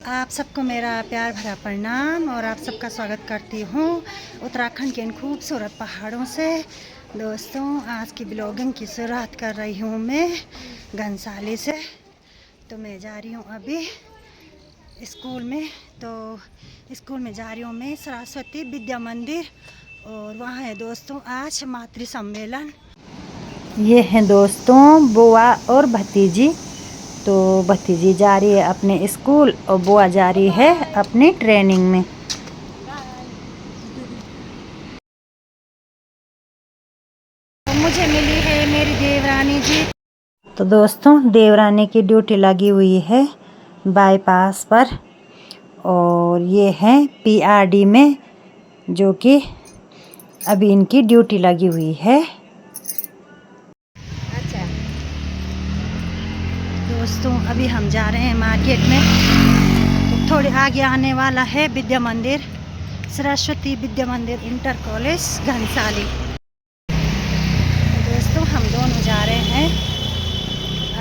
आप सबको मेरा प्यार भरा प्रणाम और आप सबका स्वागत करती हूँ उत्तराखंड के इन खूबसूरत पहाड़ों से। दोस्तों, आज की ब्लॉगिंग की शुरुआत कर रही हूँ मैं घनसाली से। तो मैं जा रही हूँ अभी स्कूल में। तो स्कूल में जा रही हूँ मैं सरस्वती विद्या मंदिर, और वहाँ है दोस्तों आज मातृ सम्मेलन। ये हैं दोस्तों बुआ और भतीजी। तो भतीजी जा रही है अपने स्कूल और बुआ जा रही है अपनी ट्रेनिंग में। तो मुझे मिली है मेरी देवरानी जी। तो दोस्तों, देवरानी की ड्यूटी लगी हुई है बाईपास पर, और ये है पीआरडी में, जो कि अभी इनकी ड्यूटी लगी हुई है। अच्छा दोस्तों, अभी हम जा रहे हैं मार्केट में। तो थोड़े आगे आने वाला है विद्या मंदिर, सरस्वती विद्या मंदिर इंटर कॉलेज घनसाली। दोस्तों, हम दोनों जा रहे हैं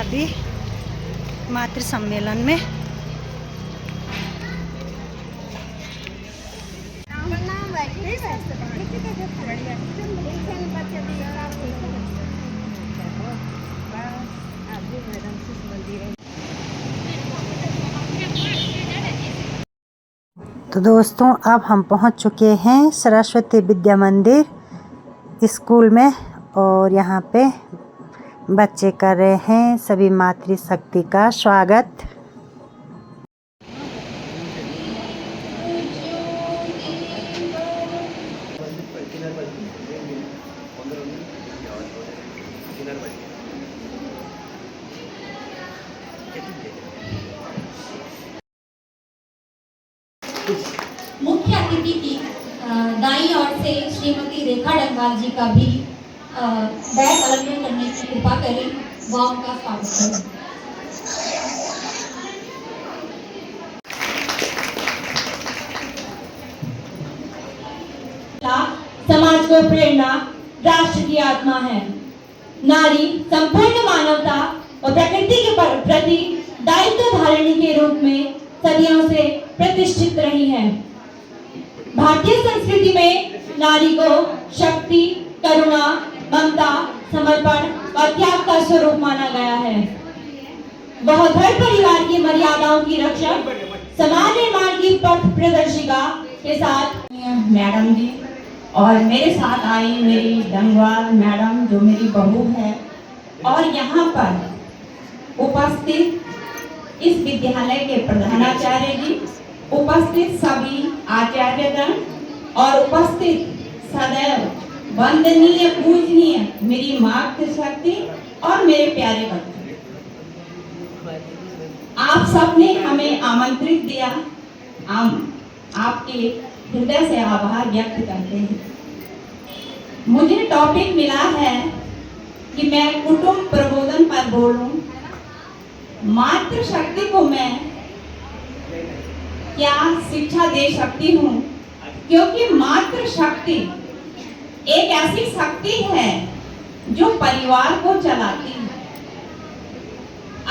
अभी मातृ सम्मेलन में। तो दोस्तों, अब हम पहुंच चुके हैं सरस्वती विद्या मंदिर स्कूल में, और यहाँ पे बच्चे कर रहे हैं सभी मातृशक्ति का स्वागत। मुख्य अतिथि की दाईं ओर से श्रीमती रेखा डंगाल जी का भी बैग अलग करने की कृपा करें। वह उनका स्वागत करें। समाज को प्रेरणा राष्ट्र की आत्मा है। नारी संपूर्ण मानवता और प्रकृति के प्रति दायित्व धारिणी के रूप में सदियों से प्रतिष्ठित रही है। भारतीय संस्कृति में नारी को शक्ति, करुणा, ममता, समर्पण और त्याग का स्वरूप माना गया है। वह घर परिवार की मर्यादाओं की रक्षक, समाज निर्माण की पथ प्रदर्शिका के साथ मैडम जी और मेरे साथ आई मेरी डंगवाल मैडम जो मेरी बहू है, और यहाँ पर उपस्थित इस विद्यालय के प्रधानाचार्य जी, उपस्थित सभी आचार्यगण और उपस्थित सदैव वंदनीय पूजनीय मेरी मातृशक्ति और मेरे प्यारे बच्चे, आप सबने हमें आमंत्रित दिया। हम आपके हृदय से आभार व्यक्त करते हैं। मुझे टॉपिक मिला है कि मैं कुटुंब प्रबोधन पर बोलूं। मातृशक्ति को मैं क्या शिक्षा दे सकती हूँ, क्योंकि मातृशक्ति एक ऐसी शक्ति है जो परिवार को चलाती है।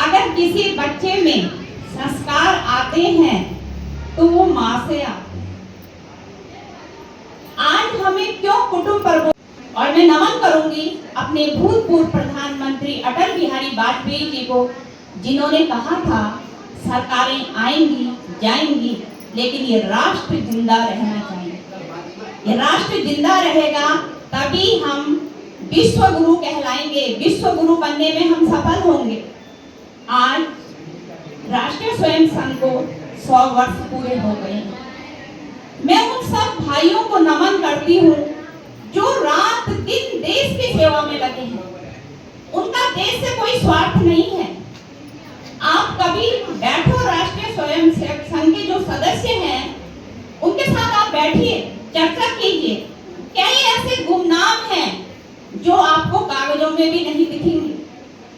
अगर किसी बच्चे में संस्कार आते हैं तो वो माँ से आते हैं। आज हमें क्यों कुटुंब प्रबोधन, और मैं नमन करूंगी अपने भूतपूर्व प्रधानमंत्री अटल बिहारी वाजपेयी जी को, जिन्होंने कहा था सरकारें आएंगी जाएंगी लेकिन ये राष्ट्र जिंदा रहना चाहिए। ये राष्ट्र जिंदा रहेगा तभी हम विश्व गुरु कहलाएंगे, विश्व गुरु बनने में हम सफल होंगे। आज राष्ट्रीय स्वयं संघ को 100 वर्ष पूरे हो गए। मैं उन सब भाइयों को नमन करती हूँ जो रात दिन देश की सेवा में लगे हैं। उनका देश से कोई स्वार्थ नहीं है। आप कभी बैठो, राष्ट्रीय स्वयं सेवक संघ के जो सदस्य हैं उनके साथ आप बैठिए, चर्चा कीजिए। क्या ये ऐसे गुमनाम हैं जो आपको कागजों में भी नहीं दिखेंगे,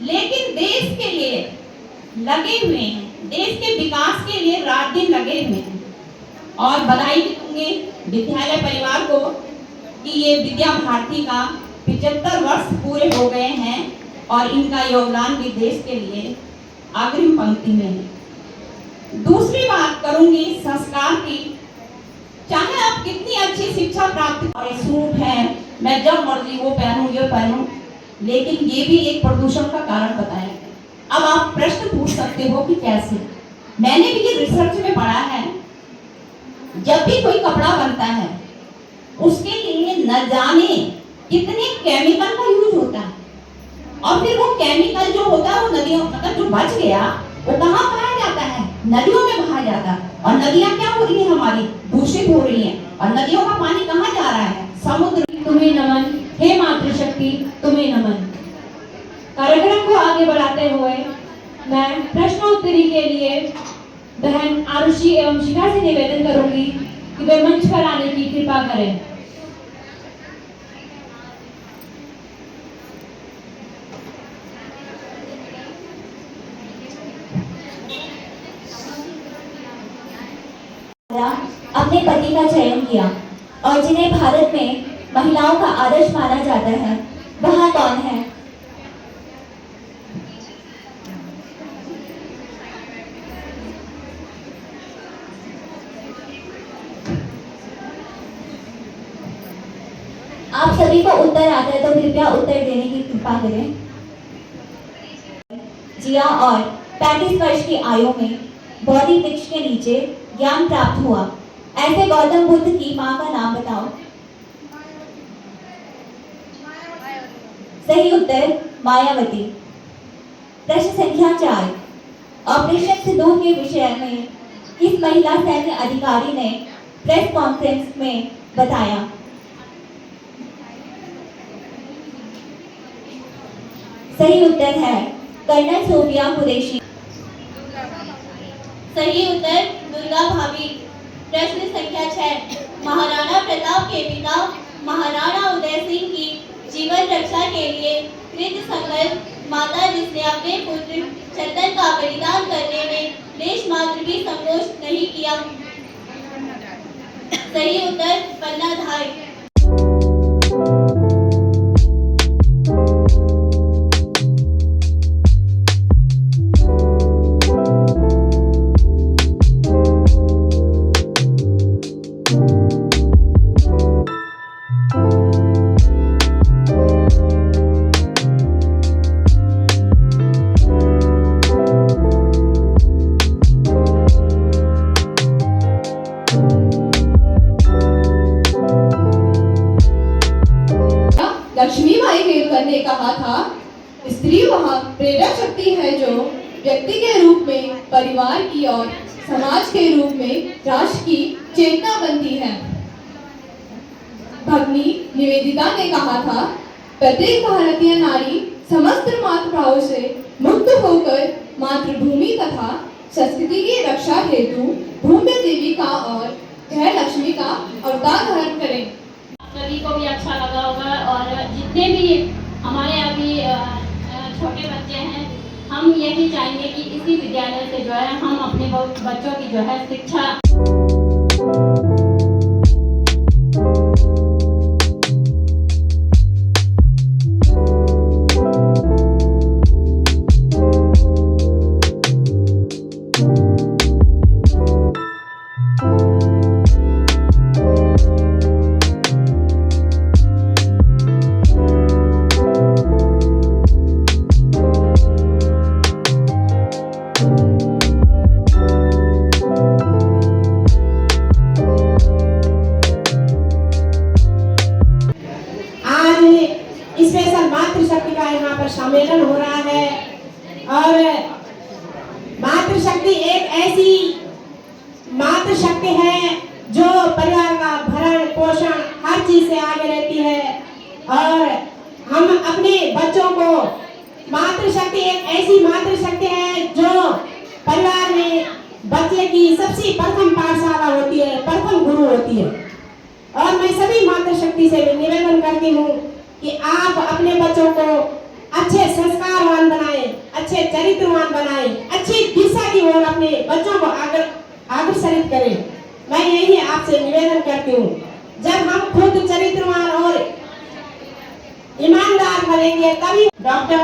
लेकिन देश के लिए लगे हुए हैं, देश के विकास के लिए रात दिन लगे हुए हैं। और बधाई दूंगी विद्यालय परिवार को कि ये विद्या भारती का 75 वर्ष पूरे हो गए हैं और इनका योगदान भी देश के लिए अग्रिम पंक्ति में है। दूसरी बात, बात करूंगी संस्कार की। चाहे आप कितनी अच्छी शिक्षा प्राप्त और सूट है, मैं जब मर्जी वो पहनूं ये पहनूं, लेकिन ये भी एक प्रदूषण का कारण बताया गया। अब आप प्रश्न पूछ सकते हो कि कैसे। मैंने भी ये रिसर्च में पढ़ा है, जब भी कोई कपड़ा बनता है उसके लिए न जाने कितने केमिकल का यूज होता है, और फिर वो केमिकल जो होता है वो नदियों, मतलब जो बच गया वो कहाँ बहाया जाता है? नदियों में बहाया जाता है। और नदियाँ क्या हो रही है हमारी? दूषित हो रही हैं। और नदियों का पानी कहाँ जा रहा है? समुद्र। तुम्हें नमन, हे मातृशक्ति, तुम्हें नमन। कार्यक्रम को आगे बढ़ाते हुए मैं प्रश्नोत्तरी के लिए बहन आरुषि एवं शिखा से निवेदन करूंगी कि वे मंच पर आने की कृपा करें। अपने पति का चयन किया और जिन्हें भारत में महिलाओं का आदर्श माना जाता है, वह कौन है? आप सभी को उत्तर आता है तो कृपया उत्तर देने की कृपा करें। जिया और 35 वर्ष की आयु में बोधि वृक्ष के नीचे ज्ञान प्राप्त हुआ। ऐसे गौतम बुद्ध की मां का नाम बताओ। सही उत्तर मायावती। प्रश्न संख्या 4, ऑपरेशन सिंदूर के विषय में किस महिला सैन्य अधिकारी ने प्रेस कॉन्फ्रेंस में बताया? सही उत्तर है कर्नल सोफिया कुरैशी। सही उत्तर दुर्गा भाभी। प्रश्न संख्या 6, महाराणा प्रताप के पिता महाराणा उदय सिंह की जीवन रक्षा के लिए कृत संकल्प माता जिसने अपने पुत्र चंदन का बलिदान करने में लेश मात्र भी संकोच नहीं किया। सही उत्तर पन्नाधाय। लक्ष्मीबाई केलकर ने कहा था, स्त्री वह प्रेरक शक्ति है जो व्यक्ति के रूप में परिवार की और समाज के रूप में राष्ट्र की चेतना बनती है। भगिनी निवेदिता ने कहा था, प्रत्येक भारतीय नारी समस्त मातृभाव से मुक्त होकर मातृभूमि तथा संस्कृति की रक्षा हेतु भूमि देवी का और गृह लक्ष्मी का अवतार धारण करें। सभी को भी अच्छा लगा होगा, और जितने भी हमारे अभी छोटे बच्चे हैं, हम यही चाहेंगे कि इसी विद्यालय से जो है हम अपने बच्चों की जो है शिक्षा। स्पेशल मातृशक्ति का यहाँ पर सम्मेलन हो रहा है, और मातृशक्ति एक ऐसी मातृशक्ति है जो परिवार का भरण पोषण हर चीज से आगे रहती है। और हम अपने बच्चों को, मातृशक्ति एक ऐसी मातृशक्ति है जो परिवार में बच्चे की सबसे प्रथम पाठशाला होती है, प्रथम गुरु होती है। और मैं सभी मातृशक्ति से निवेदन करती हूँ कि आप अपने बच्चों को अच्छे संस्कारवान बनाएं, अच्छे चरित्रवान बनाएं, अच्छी दिशा की ओर अपने बच्चों को अग्रसरित करें। मैं यही आपसे निवेदन करती हूँ। जब हम खुद चरित्रवान और ईमानदार बनेंगे तभी। डॉक्टर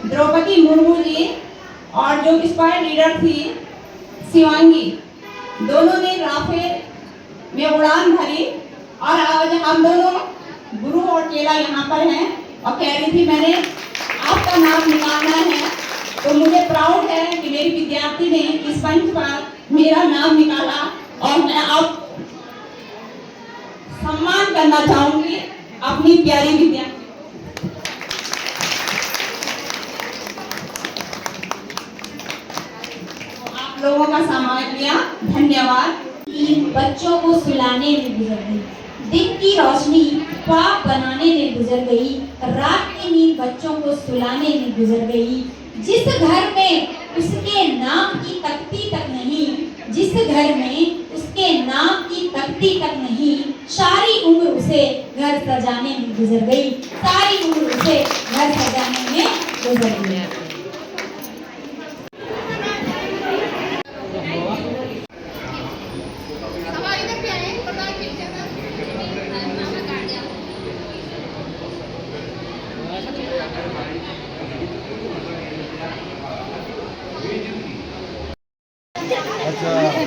द्रौपदी मुर्मू जी और जो स्क्वाड लीडर थी शिवांगी, दोनों ने राफेल में उड़ान भरी और आज हम दोनों गुरु और चेला यहाँ पर हैं और कह रही थी मैंने आपका नाम निकालना है, तो मुझे प्राउड है कि मेरी विद्यार्थी ने इस मंच पर मेरा नाम निकाला और मैं अब सम्मान करना चाहूंगी अपनी प्यारी विद्यार्थी। आप लोगों का सम्मान किया, धन्यवाद। बच्चों को सुलाने में गुजर गई, दिन की रोशनी ख्वाब बनाने में गुजर गई, रात की नींद बच्चों को सुलाने में गुजर गई। जिस घर में उसके नाम की तख्ती तक नहीं, जिस घर में उसके नाम की तख्ती तक नहीं, सारी उम्र उसे घर सजाने में गुजर गई, सारी उम्र उसे घर सजाने में गुजर गई।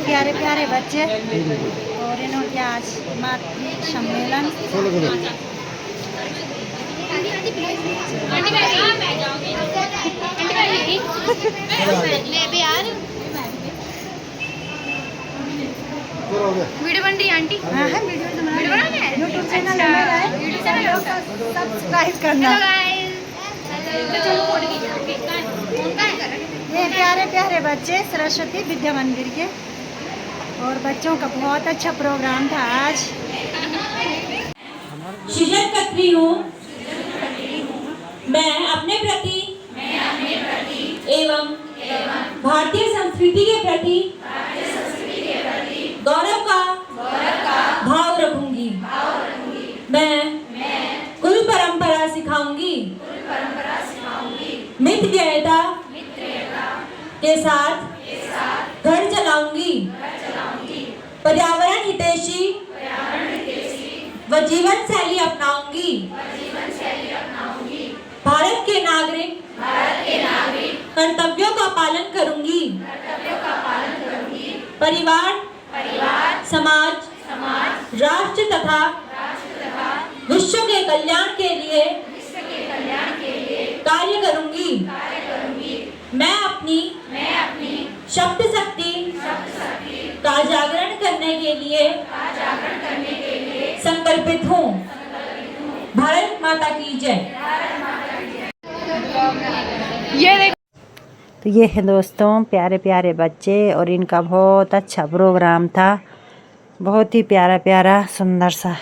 प्यारे प्यारे बच्चे और इन्होंने आज मातृ सम्मेलन वीडियो बन रही है आंटी? हाँ हाँ वीडियो बना रहे हैं, यूट्यूब चैनल सब्सक्राइब करना। ये प्यारे प्यारे बच्चे सरस्वती विद्या मंदिर के, और बच्चों का बहुत अच्छा प्रोग्राम था आज। सृजन कत्री हूँ मैं अपने प्रति एवं भारतीय संस्कृति के प्रति गौरव का भाव रखूंगी। मैं कुल परंपरा सिखाऊंगी, मित व्ययता के साथ घर चलाऊंगी, पर्यावरण हितैषी व जीवन शैली अपनाऊंगी, भारत के नागरिक कर्तव्यों का पालन करूंगी, परिवार समाज राष्ट्र तथा विश्व के कल्याण के लिए कार्य करूंगी। मैं अपनी शब्द शक्ति का जागरण करने के लिए संकल्पित हूँ। भारत माता की जय। तो ये है दोस्तों प्यारे प्यारे बच्चे, और इनका बहुत अच्छा प्रोग्राम था, बहुत ही प्यारा प्यारा सुंदर सा।